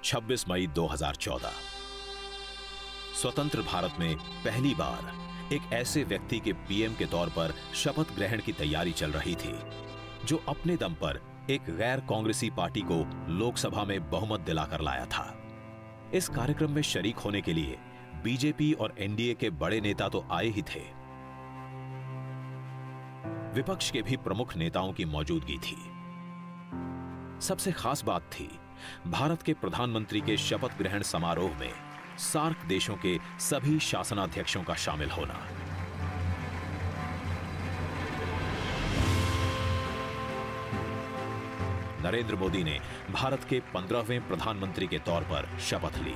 26 मई 2014। स्वतंत्र भारत में पहली बार एक ऐसे व्यक्ति के पीएम के तौर पर शपथ ग्रहण की तैयारी चल रही थी जो अपने दम पर एक गैर कांग्रेसी पार्टी को लोकसभा में बहुमत दिलाकर लाया था। इस कार्यक्रम में शरीक होने के लिए बीजेपी और एनडीए के बड़े नेता तो आए ही थे, विपक्ष के भी प्रमुख नेताओं की मौजूदगी थी। सबसे खास बात थी भारत के प्रधानमंत्री के शपथ ग्रहण समारोह में सार्क देशों के सभी शासनाध्यक्षों का शामिल होना। नरेंद्र मोदी ने भारत के 15वें प्रधानमंत्री के तौर पर शपथ ली।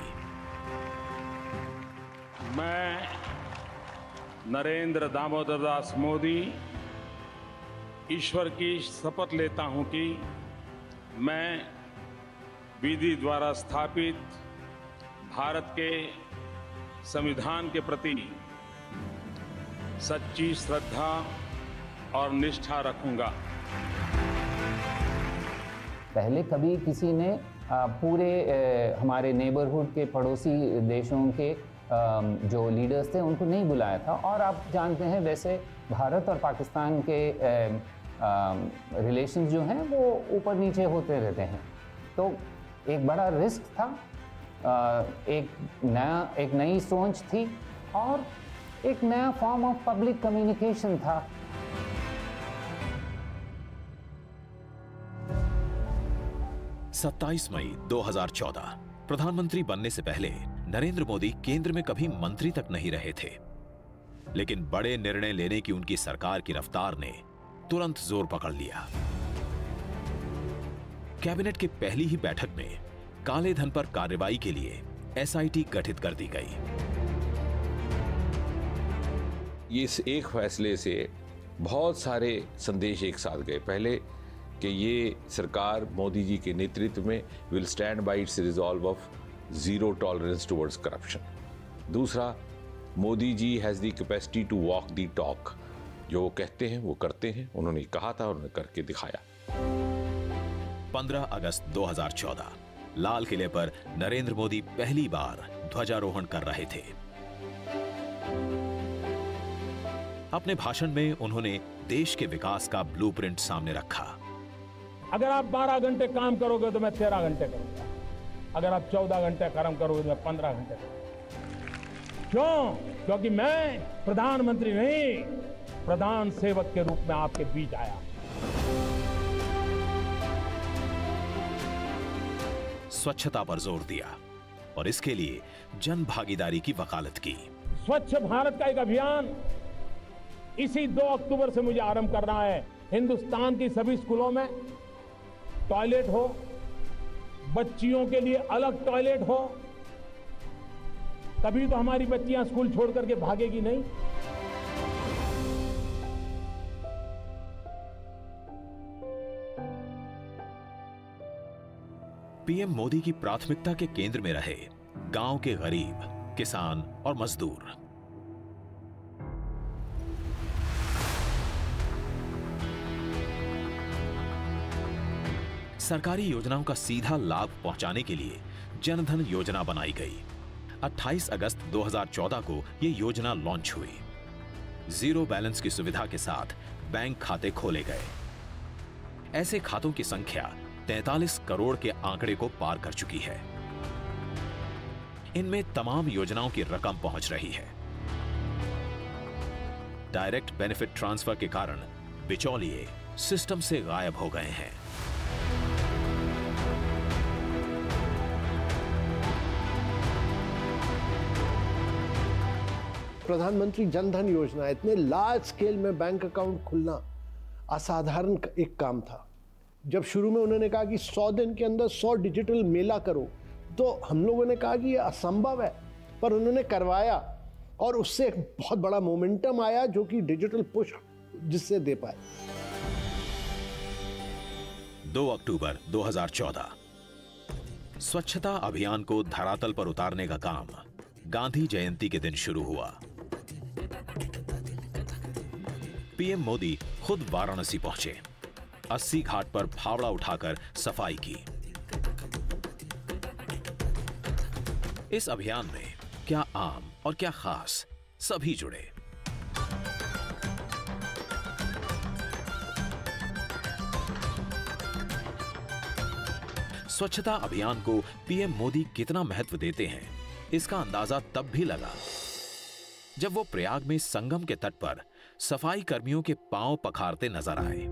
मैं नरेंद्र दामोदर दास मोदी ईश्वर की शपथ लेता हूं कि मैं विधि द्वारा स्थापित भारत के संविधान के प्रति सच्ची श्रद्धा और निष्ठा रखूंगा। पहले कभी किसी ने पूरे हमारे नेबरहुड के पड़ोसी देशों के जो लीडर्स थे उनको नहीं बुलाया था। और आप जानते हैं वैसे भारत और पाकिस्तान के रिलेशंस जो हैं वो ऊपर नीचे होते रहते हैं, तो एक बड़ा रिस्क था, एक नई सोच थी और एक नया फॉर्म ऑफ पब्लिक कम्युनिकेशन था। सत्ताईस मई 2014 प्रधानमंत्री बनने से पहले नरेंद्र मोदी केंद्र में कभी मंत्री तक नहीं रहे थे, लेकिन बड़े निर्णय लेने की उनकी सरकार की रफ्तार ने तुरंत जोर पकड़ लिया। कैबिनेट की पहली ही बैठक में काले धन पर कार्रवाई के लिए एसआईटी गठित कर दी गई। इस एक फैसले से बहुत सारे संदेश एक साथ गए। पहले कि ये सरकार मोदी जी के नेतृत्व में will stand by its resolve of zero tolerance towards corruption. दूसरा, Modi ji has the capacity to walk the talk, जो वो कहते हैं वो करते हैं। उन्होंने कहा था और उन्होंने करके दिखाया। 15 अगस्त 2014 लाल किले पर नरेंद्र मोदी पहली बार ध्वजारोहण कर रहे थे। अपने भाषण में उन्होंने देश के विकास का ब्लूप्रिंट सामने रखा। अगर आप 12 घंटे काम करोगे तो मैं 13 घंटे करूंगा, अगर आप 14 घंटे काम करोगे तो मैं 15 घंटे करूंगा। क्यों? क्योंकि मैं प्रधानमंत्री नहीं, प्रधान सेवक के रूप में आपके बीच आया। स्वच्छता पर जोर दिया और इसके लिए जन भागीदारी की वकालत की। स्वच्छ भारत का एक अभियान इसी 2 अक्टूबर से मुझे आरंभ करना है। हिंदुस्तान की सभी स्कूलों में टॉयलेट हो, बच्चियों के लिए अलग टॉयलेट हो, तभी तो हमारी बच्चियां स्कूल छोड़ करके भागेगी नहीं। पीएम मोदी की प्राथमिकता के केंद्र में रहे गांव के गरीब, किसान और मजदूर। सरकारी योजनाओं का सीधा लाभ पहुंचाने के लिए जनधन योजना बनाई गई। 28 अगस्त 2014 को यह योजना लॉन्च हुई। जीरो बैलेंस की सुविधा के साथ बैंक खाते खोले गए। ऐसे खातों की संख्या 43 करोड़ के आंकड़े को पार कर चुकी है। इनमें तमाम योजनाओं की रकम पहुंच रही है। डायरेक्ट बेनिफिट ट्रांसफर के कारण बिचौलिए सिस्टम से गायब हो गए हैं। प्रधानमंत्री जनधन योजना, इतने लार्ज स्केल में बैंक अकाउंट खुलना असाधारण एक काम था। जब शुरू में उन्होंने कहा कि 100 दिन के अंदर 100 डिजिटल मेला करो, तो हम लोगों ने कहा कि ये असंभव है, पर उन्होंने करवाया और उससे एक बहुत बड़ा मोमेंटम आया जो कि डिजिटल पुश जिससे दे पाए। 2 अक्टूबर 2014 स्वच्छता अभियान को धरातल पर उतारने का काम गांधी जयंती के दिन शुरू हुआ। पीएम मोदी खुद वाराणसी पहुंचे। 80 घाट पर फावड़ा उठाकर सफाई की। इस अभियान में क्या आम और क्या खास, सभी जुड़े। स्वच्छता अभियान को पीएम मोदी कितना महत्व देते हैं, इसका अंदाजा तब भी लगा जब वो प्रयाग में संगम के तट पर सफाई कर्मियों के पांव पखारते नजर आए।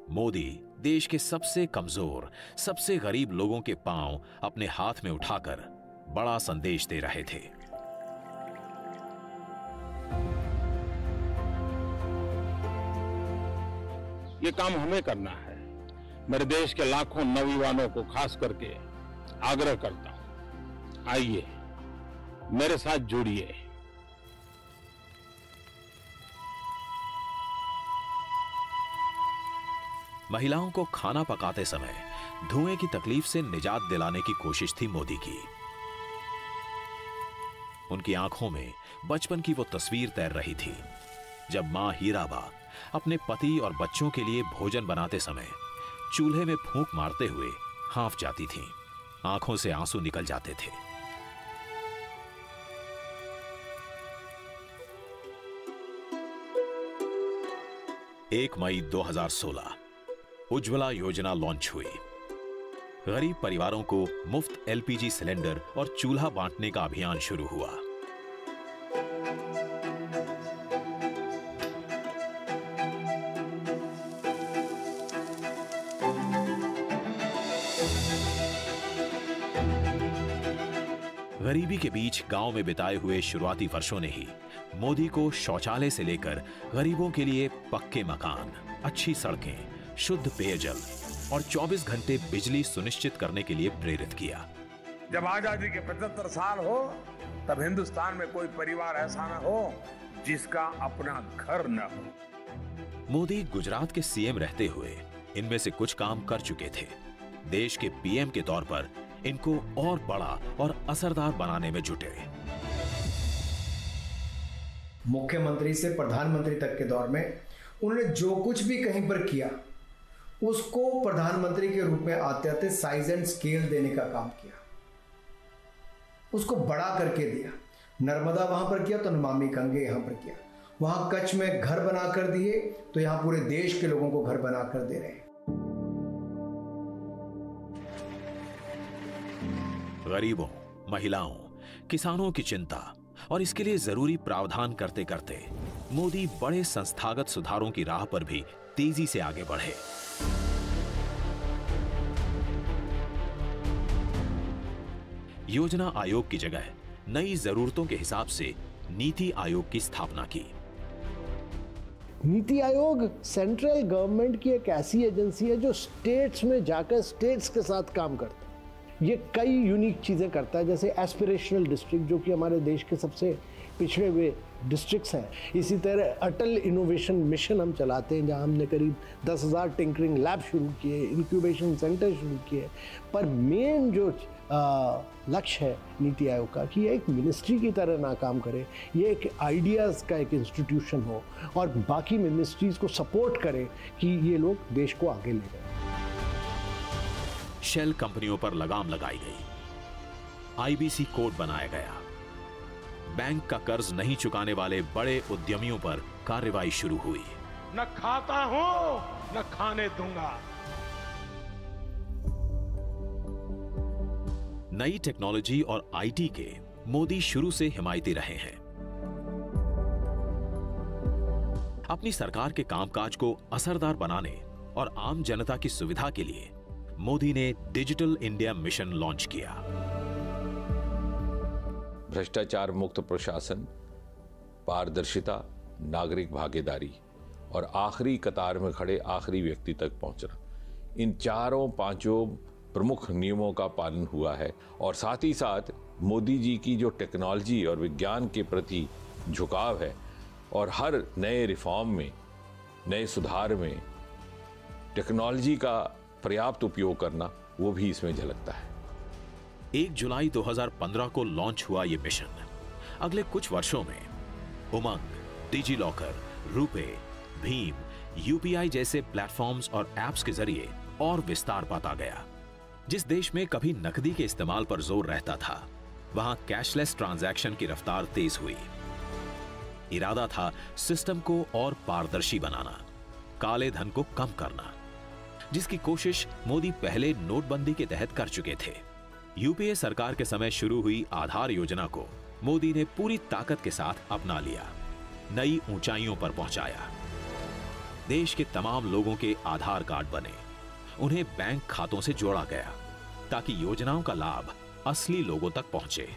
मोदी देश के सबसे कमजोर, सबसे गरीब लोगों के पांव अपने हाथ में उठाकर बड़ा संदेश दे रहे थे। ये काम हमें करना है। मेरे देश के लाखों नौजवानों को खास करके आग्रह करता हूं, आइए मेरे साथ जुड़िए। महिलाओं को खाना पकाते समय धुएं की तकलीफ से निजात दिलाने की कोशिश थी मोदी की। उनकी आंखों में बचपन की वो तस्वीर तैर रही थी जब मां हीराबा अपने पति और बच्चों के लिए भोजन बनाते समय चूल्हे में फूंक मारते हुए हाँफ जाती थीं। आंखों से आंसू निकल जाते थे। एक मई 2016 उज्ज्वला योजना लॉन्च हुई। गरीब परिवारों को मुफ्त एलपीजी सिलेंडर और चूल्हा बांटने का अभियान शुरू हुआ। गरीबी के बीच गांव में बिताए हुए शुरुआती वर्षों ने ही मोदी को शौचालय से लेकर गरीबों के लिए पक्के मकान, अच्छी सड़कें, शुद्ध पेयजल और 24 घंटे बिजली सुनिश्चित करने के लिए प्रेरित किया। जब आजादी के 75 साल हो तब हिंदुस्तान में कोई परिवार ऐसा न हो जिसका अपना घर न हो। मोदी गुजरात के सीएम रहते हुए इनमें से कुछ काम कर चुके थे। देश के पीएम के तौर पर इनको और बड़ा और असरदार बनाने में जुटे। मुख्यमंत्री से प्रधानमंत्री तक के दौर में उन्होंने जो कुछ भी कहीं पर किया उसको प्रधानमंत्री के रूप में आते आते साइज एंड स्केल देने का काम किया, उसको बड़ा करके दिया। नर्मदा वहां पर किया तो नमामि गंगे यहां पर किया, वहां कच्छ में घर बना कर दिए तो यहां पूरे देश के लोगों को घर बना कर दे रहे हैं। गरीबों, महिलाओं, किसानों की चिंता और इसके लिए जरूरी प्रावधान करते करते मोदी बड़े संस्थागत सुधारों की राह पर भी तेजी से आगे बढ़े। योजना आयोग की जगह नई जरूरतों के हिसाब से नीति आयोग की स्थापना की। नीति आयोग सेंट्रल गवर्नमेंट की एक ऐसी एजेंसी है जो स्टेट्स में जाकर स्टेट्स के साथ काम करता है। ये कई यूनिक चीज़ें करता है, जैसे एस्पिरेशनल डिस्ट्रिक्ट जो कि हमारे देश के सबसे पिछड़े हुए डिस्ट्रिक्ट्स हैं। इसी तरह अटल इनोवेशन मिशन हम चलाते हैं, जहां हमने करीब 10,000 टिंकरिंग लैब शुरू किए, इंक्यूबेशन सेंटर शुरू किए। पर मेन जो लक्ष्य है नीति आयोग का कि ये एक मिनिस्ट्री की तरह ना काम करे, ये एक आइडियाज़ का एक इंस्टीट्यूशन हो और बाकी मिनिस्ट्रीज़ को सपोर्ट करे कि ये लोग देश को आगे ले जाए। शेल कंपनियों पर लगाम लगाई गई, आईबीसी कोड बनाया गया, बैंक का कर्ज नहीं चुकाने वाले बड़े उद्यमियों पर कार्रवाई शुरू हुई। न खाता हूं न खाने दूंगा। नई टेक्नोलॉजी और आईटी के मोदी शुरू से हिमायती रहे हैं। अपनी सरकार के कामकाज को असरदार बनाने और आम जनता की सुविधा के लिए मोदी ने डिजिटल इंडिया मिशन लॉन्च किया। भ्रष्टाचार मुक्त प्रशासन, पारदर्शिता, नागरिक भागीदारी और आखिरी कतार में खड़े आखिरी व्यक्ति तक पहुंचना, इन चारों पांचों प्रमुख नियमों का पालन हुआ है। और साथ ही साथ मोदी जी की जो टेक्नोलॉजी और विज्ञान के प्रति झुकाव है और हर नए रिफॉर्म में, नए सुधार में टेक्नोलॉजी का पर्याप्त उपयोग करना, वो भी इसमें झलकता है। 1 जुलाई 2015 को लॉन्च हुआ यह मिशन अगले कुछ वर्षों में उमंग, digi locker, RuPay, Bhim, UPI जैसे प्लेटफॉर्म्स और एप्स के जरिए और विस्तार पाता गया। जिस देश में कभी नकदी के इस्तेमाल पर जोर रहता था, वहां कैशलेस ट्रांजैक्शन की रफ्तार तेज हुई। इरादा था सिस्टम को और पारदर्शी बनाना, काले धन को कम करना, जिसकी कोशिश मोदी पहले नोटबंदी के तहत कर चुके थे। यूपीए सरकार के समय शुरू हुई आधार योजना को मोदी ने पूरी ताकत के साथ अपना लिया, नई ऊंचाइयों पर पहुंचाया। देश के तमाम लोगों के आधार कार्ड बने, उन्हें बैंक खातों से जोड़ा गया ताकि योजनाओं का लाभ असली लोगों तक पहुंचे।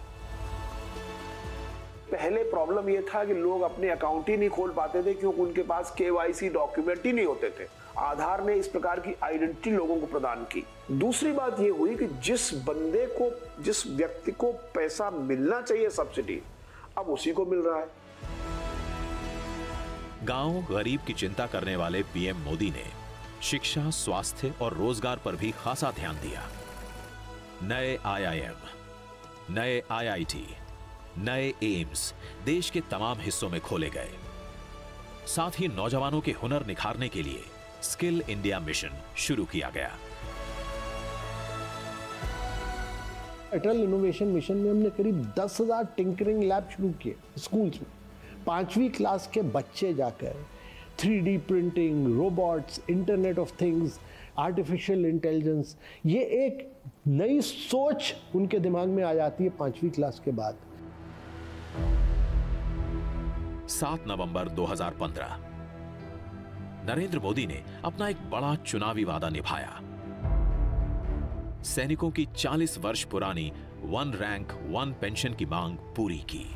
पहले प्रॉब्लम यह था कि लोग अपने अकाउंट ही नहीं खोल पाते थे क्योंकि उनके पास केवाईसी डॉक्यूमेंट ही नहीं होते थे। आधार ने इस प्रकार की आइडेंटिटी लोगों को प्रदान की। दूसरी बात यह हुई कि जिस व्यक्ति को पैसा मिलना चाहिए सब्सिडी, अब उसी को मिल रहा है। गांव गरीब की चिंता करने वाले पीएम मोदी ने शिक्षा, स्वास्थ्य और रोजगार पर भी खासा ध्यान दिया। नए आईआईएम, नए आईआईटी, नए एम्स देश के तमाम हिस्सों में खोले गए। साथ ही नौजवानों के हुनर निखारने के लिए स्किल इंडिया मिशन शुरू किया गया। अटल इनोवेशन मिशन में हमने करीब 10,000 टिंकरिंग लैब शुरू किए स्कूल्स में। 5वीं क्लास के बच्चे जाकर 3D printing, robots, internet of things, artificial intelligence, ये एक नई सोच उनके दिमाग में आ जाती है 5वीं क्लास के बाद। 7 नवंबर 2015 नरेंद्र मोदी ने अपना एक बड़ा चुनावी वादा निभाया। सैनिकों की 40 वर्ष पुरानी 1 रैंक 1 पेंशन की मांग पूरी की।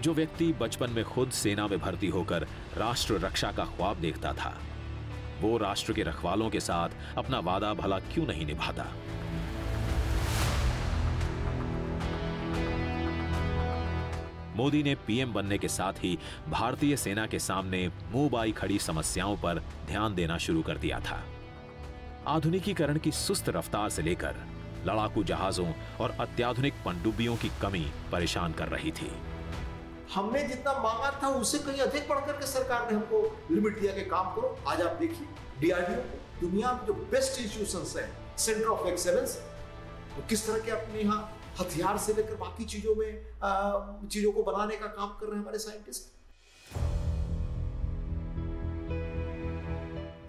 जो व्यक्ति बचपन में खुद सेना में भर्ती होकर राष्ट्र रक्षा का ख्वाब देखता था, वो राष्ट्र के रखवालों के साथ अपना वादा भला क्यों नहीं निभाता। मोदी ने पीएम बनने के साथ ही भारतीय सेना के सामने मुंह बाई खड़ी समस्याओं पर ध्यान देना शुरू कर दिया था। आधुनिकीकरण की सुस्त रफ्तार से लेकर लड़ाकू जहाजों और अत्याधुनिक पनडुब्बियों की कमी परेशान कर रही थी। हमने जितना मांगा था उससे कहीं अधिक बढ़कर के सरकार ने हमको लिमिट दिया कि काम करो। आज आप देखिए डीआरडीओ, दुनिया में जो बेस्ट इंस्टीट्यूशंस हैं, सेंटर ऑफ एक्सेलेंस, वो किस तरह के अपने यहाँ हथियार से लेकर बाकी चीजों में चीजों को बनाने का काम कर रहे हैं हमारे साइंटिस्ट।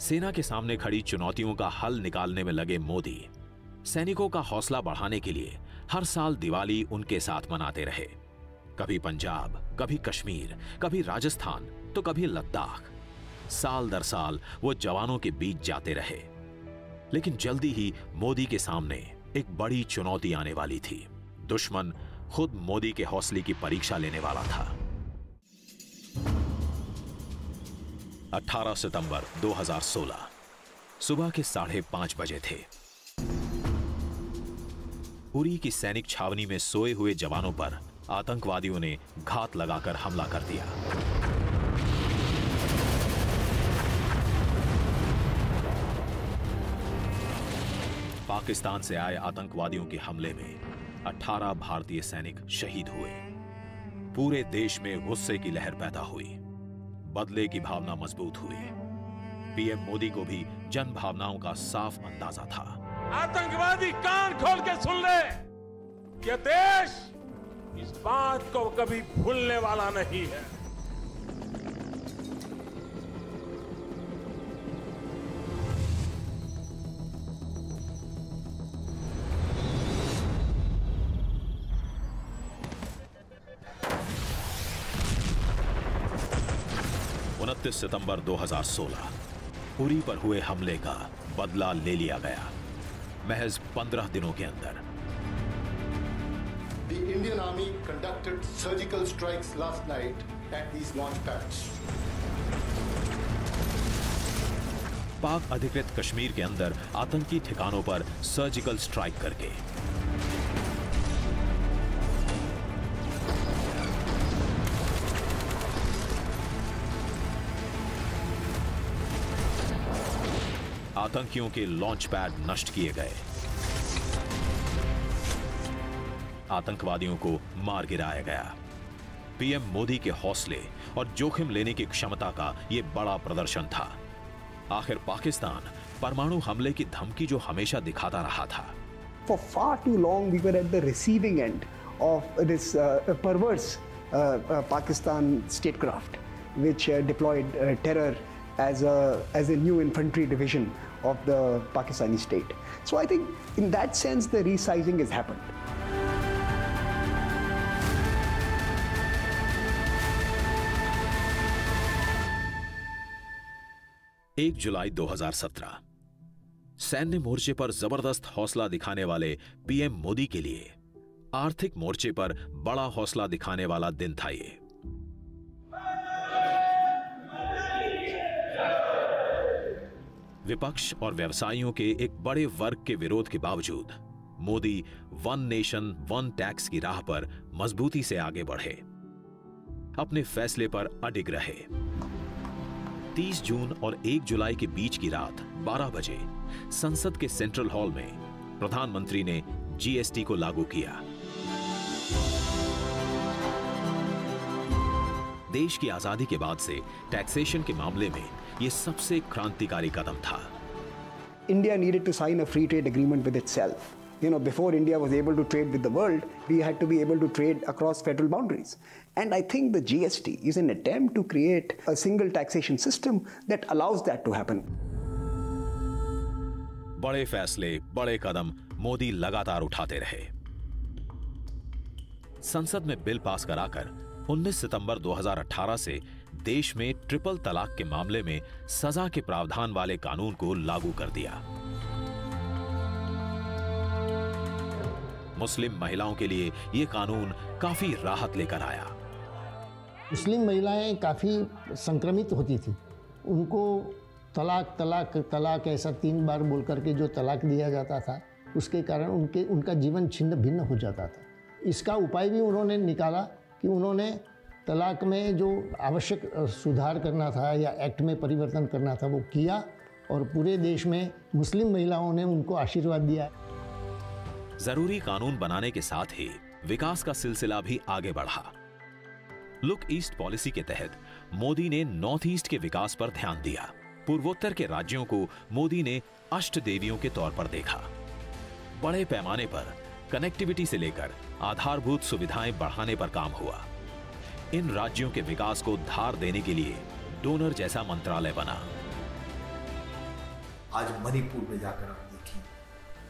सेना के सामने खड़ी चुनौतियों का हल निकालने में लगे मोदी सैनिकों का हौसला बढ़ाने के लिए हर साल दिवाली उनके साथ मनाते रहे। कभी पंजाब, कभी कश्मीर, कभी राजस्थान, तो कभी लद्दाख। साल दर साल वो जवानों के बीच जाते रहे। लेकिन जल्दी ही मोदी के सामने एक बड़ी चुनौती आने वाली थी। दुश्मन खुद मोदी के हौसले की परीक्षा लेने वाला था। 18 सितंबर 2016 सुबह के 5:30 बजे थे। उरी की सैनिक छावनी में सोए हुए जवानों पर आतंकवादियों ने घात लगाकर हमला कर दिया। पाकिस्तान से आए आतंकवादियों के हमले में 18 भारतीय सैनिक शहीद हुए। पूरे देश में गुस्से की लहर पैदा हुई, बदले की भावना मजबूत हुई। पीएम मोदी को भी जन भावनाओं का साफ अंदाजा था। आतंकवादी कान खोल के सुन ले, ये देश इस बात को कभी भूलने वाला नहीं है। सितंबर 2016 उरी पर हुए हमले का बदला ले लिया गया, महज 15 दिनों के अंदर। The Indian Army conducted surgical strikes last night at these launch pads. पाक अधिकृत कश्मीर के अंदर आतंकी ठिकानों पर सर्जिकल स्ट्राइक करके आतंकियों के लॉन्च पैड नष्ट किए गए। आतंकवादियों को मार गिराया गया। पीएम मोदी के हौसले और जोखिम लेने की क्षमता का यह बड़ा प्रदर्शन था। आखिर पाकिस्तान परमाणु हमले की धमकी जो हमेशा दिखाता रहा था। For far too long we were at the receiving end of this perverse Pakistan statecraft which deployed terror as a new infantry division of the Pakistani state. So I think in that sense the resizing has happened. 1 जुलाई 2017 सैन्य मोर्चे पर जबरदस्त हौसला दिखाने वाले PM Modi के लिए आर्थिक मोर्चे पर बड़ा हौसला दिखाने वाला दिन था ये। विपक्ष और व्यवसायियों के एक बड़े वर्ग के विरोध के बावजूद Modi one nation one tax की राह पर मजबूती से आगे बढ़े, अपने फैसले पर अडिग रहे। 30 जून और 1 जुलाई के बीच की रात 12 बजे संसद के सेंट्रल हॉल में प्रधानमंत्री ने जीएसटी को लागू किया। देश की आजादी के बाद से टैक्सेशन के मामले में यह सबसे क्रांतिकारी कदम था। India needed to sign a free trade agreement with itself. Before India was able to trade with the world, we had to be able to trade across federal boundaries. And I think the GST is an attempt to create a single taxation system that allows that to happen. बड़े फैसले, बड़े कदम मोदी लगातार उठाते रहे। संसद में bill pass कराकर 19 सितंबर 2018 से देश में ट्रिपल तलाक के मामले में सजा के प्रावधान वाले कानून को लागू कर दिया। मुस्लिम महिलाओं के लिए यह कानून काफी राहत लेकर आया। मुस्लिम महिलाएं काफी संक्रमित होती थी, उनको तलाक तलाक तलाक ऐसा 3 बार बोल करके जो तलाक दिया जाता था, उसके कारण उनका जीवन छिन्न भिन्न हो जाता था। इसका उपाय भी उन्होंने निकाला कि उन्होंने तलाक में जो आवश्यक सुधार करना था या एक्ट में परिवर्तन करना था वो किया, और पूरे देश में मुस्लिम महिलाओं ने उनको आशीर्वाद दिया। जरूरी कानून बनाने के साथ ही विकास का सिलसिला भी आगे बढ़ा। लुक ईस्ट पॉलिसी के तहत मोदी ने नॉर्थ ईस्ट के विकास पर ध्यान दिया। पूर्वोत्तर के राज्यों को मोदी ने अष्ट देवियों के तौर पर देखा। बड़े पैमाने पर कनेक्टिविटी से लेकर आधारभूत सुविधाएं बढ़ाने पर काम हुआ। इन राज्यों के विकास को धार देने के लिए डोनर जैसा मंत्रालय बना। आज मणिपुर में जाकर आप देखिए,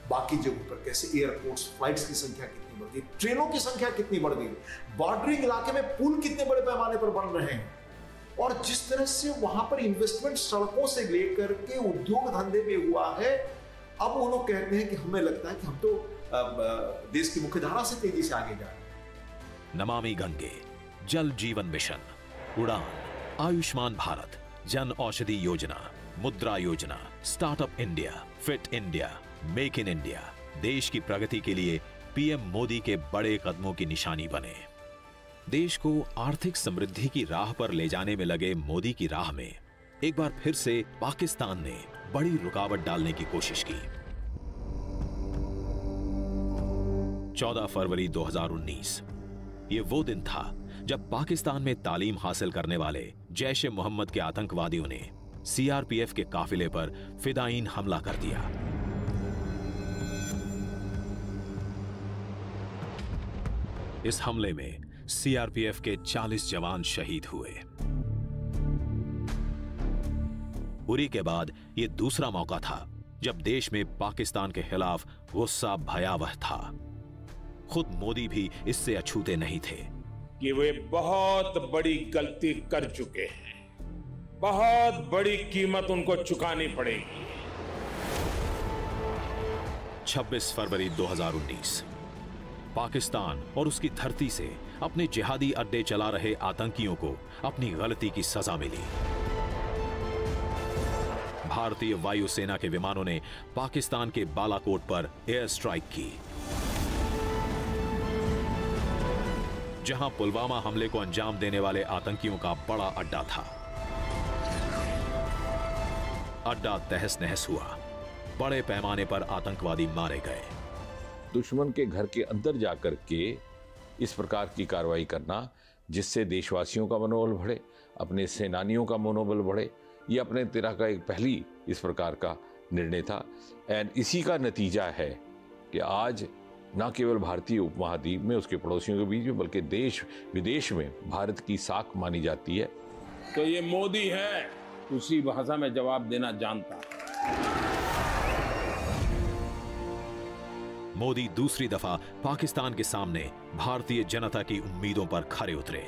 बाकी जगहों पर कैसे एयरपोर्ट्स, फ्लाइट्स की संख्या कितनी बढ़ गई, ट्रेनों की संख्या कितनी बढ़ गई, बॉर्डरिंग इलाके में पुल कितने बड़े पैमाने पर बन रहे हैं, और जिस तरह से वहां पर इन्वेस्टमेंट सड़कों से लेकर के उद्योग धंधे में हुआ है। अब वो लोग कहते हैं कि हमें लगता है कि हम तो देश की मुख्यधारा से तेजी से आगे जा रहे हैं। नमामि गंगे, जल जीवन मिशन, उड़ान, आयुष्मान भारत, जन औषधि योजना, मुद्रा योजना, startup India, fit India, make in India देश की प्रगति के लिए पीएम मोदी के बड़े कदमों की निशानी बने। देश को आर्थिक समृद्धि की राह पर ले जाने में लगे मोदी की राह में एक बार फिर से पाकिस्तान ने बड़ी रुकावट डालने की कोशिश की। 14 फरवरी 2019 ये वो दिन था जब पाकिस्तान में तालीम हासिल करने वाले जैश ए मोहम्मद के आतंकवादियों ने सीआरपीएफ के काफिले पर फिदायीन हमला कर दिया। इस हमले में सीआरपीएफ के 40 जवान शहीद हुए। उरी के बाद यह दूसरा मौका था जब देश में पाकिस्तान के खिलाफ गुस्सा भयावह था। खुद मोदी भी इससे अछूते नहीं थे कि वे बहुत बड़ी गलती कर चुके हैं, बहुत बड़ी कीमत उनको चुकानी पड़ेगी। 26 फरवरी 2019 पाकिस्तान और उसकी धरती से अपने जिहादी अड्डे चला रहे आतंकियों को अपनी गलती की सजा मिली। भारतीय वायुसेना के विमानों ने पाकिस्तान के बालाकोट पर एयर स्ट्राइक की, जहां पुलवामा हमले को अंजाम देने वाले आतंकियों का बड़ा अड्डा था। अड्डा तहस नहस हुआ, बड़े पैमाने पर आतंकवादी मारे गए। दुश्मन के घर के अंदर जाकर के इस प्रकार की कार्रवाई करना, जिससे देशवासियों का मनोबल बढ़े, अपने सेनानियों का मनोबल बढ़े, ये अपने तरह का एक पहली इस प्रकार का निर्णय था। एंड इसी का नतीजा है कि आज न केवल भारतीय उपमहाद्वीप में, उसके पड़ोसियों के बीच में, बल्कि देश विदेश में भारत की साख मानी जाती है। तो ये मोदी है, उसी भाषा में जवाब देना जानता है। मोदी दूसरी दफा पाकिस्तान के सामने भारतीय जनता की उम्मीदों पर खरे उतरे,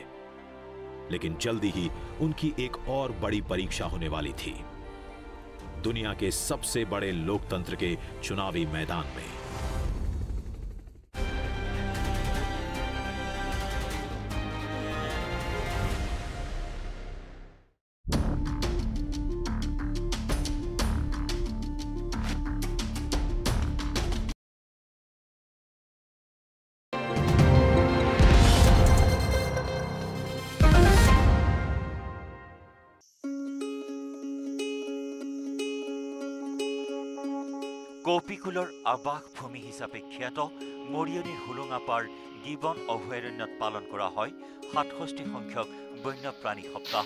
लेकिन जल्दी ही उनकी एक और बड़ी परीक्षा होने वाली थी, दुनिया के सबसे बड़े लोकतंत्र के चुनावी मैदान में। কপিকুলৰ আৱাস ভূমি হিচাপে খ্যাত মৰিয়নিৰ হুলুঙাপাৰ গিবন অভয়াৰণ্যত পালন কৰা হয় 67 সংখ্যক বন্যপ্ৰাণী সপ্তাহ।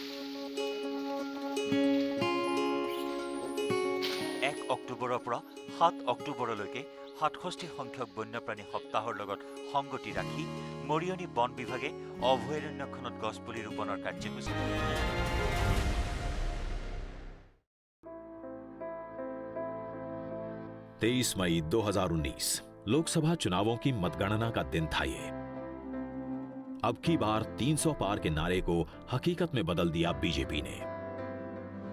1 অক্টোবৰৰ পৰা 7 অক্টোবৰলৈকে 67 সংখ্যক বন্যপ্ৰাণী সপ্তাহৰ লগত সংগতি ৰাখি মৰিয়নি বন বিভাগে অভয়াৰণ্যখনত গছপুলি ৰোপণৰ কাৰ্যসূচী 23 मई 2019 लोकसभा चुनावों की मतगणना का दिन था ये। अब की बार 300 पार के नारे को हकीकत में बदल दिया बीजेपी ने।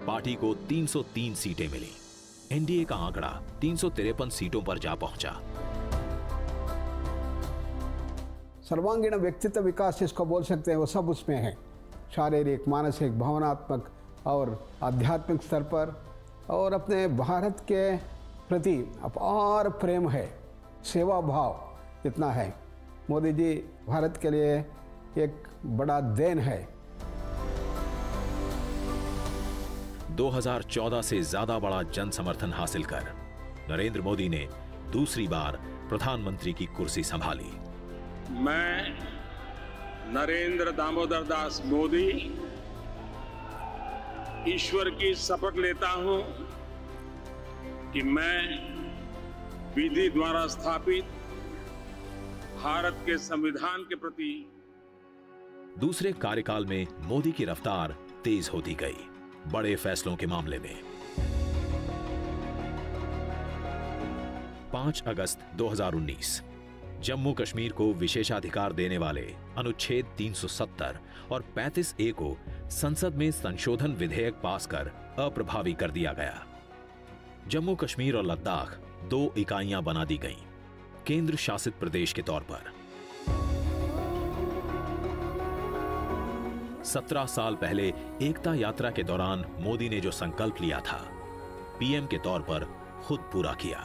पार्टी को 303 सीटें मिली। एनडीए का आंकड़ा 353 सीटों पर जा पहुंचा। सर्वांगीण व्यक्तित्व विकास जिसको बोल सकते हैं वो सब उसमें है, शारीरिक, मानसिक, भावनात्मक और आध्यात्मिक स्तर पर। और अपने भारत के प्रति अपार प्रेम है, सेवा भाव इतना है। मोदी जी भारत के लिए एक बड़ा देन है। 2014 से ज्यादा बड़ा जन समर्थन हासिल कर नरेंद्र मोदी ने दूसरी बार प्रधानमंत्री की कुर्सी संभाली। मैं नरेंद्र दामोदर दास मोदी ईश्वर की शपथ लेता हूं कि मैं विधि द्वारा स्थापित भारत के संविधान के प्रति। दूसरे कार्यकाल में मोदी की रफ्तार तेज होती गई बड़े फैसलों के मामले में। 5 अगस्त 2019 जम्मू कश्मीर को विशेषाधिकार देने वाले अनुच्छेद 370 और 35A को संसद में संशोधन विधेयक पास कर अप्रभावी कर दिया गया। जम्मू कश्मीर और लद्दाख 2 इकाइयां बना दी गईं, केंद्र शासित प्रदेश के तौर पर। 17 साल पहले एकता यात्रा के दौरान मोदी ने जो संकल्प लिया था, पीएम के तौर पर खुद पूरा किया।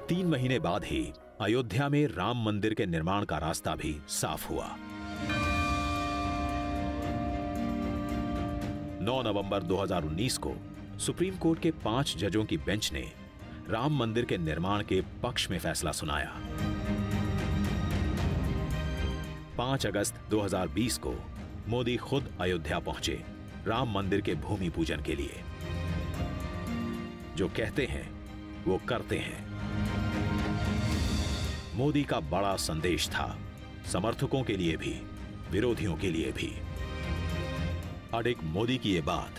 3 महीने बाद ही अयोध्या में राम मंदिर के निर्माण का रास्ता भी साफ हुआ। 9 नवंबर 2019 को सुप्रीम कोर्ट के 5 जजों की बेंच ने राम मंदिर के निर्माण के पक्ष में फैसला सुनाया। 5 अगस्त 2020 को मोदी खुद अयोध्या पहुंचे राम मंदिर के भूमि पूजन के लिए। जो कहते हैं वो करते हैं। मोदी का बड़ा संदेश था, समर्थकों के लिए भी, विरोधियों के लिए भी। अडिग मोदी की ये बात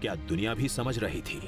क्या दुनिया भी समझ रही थी?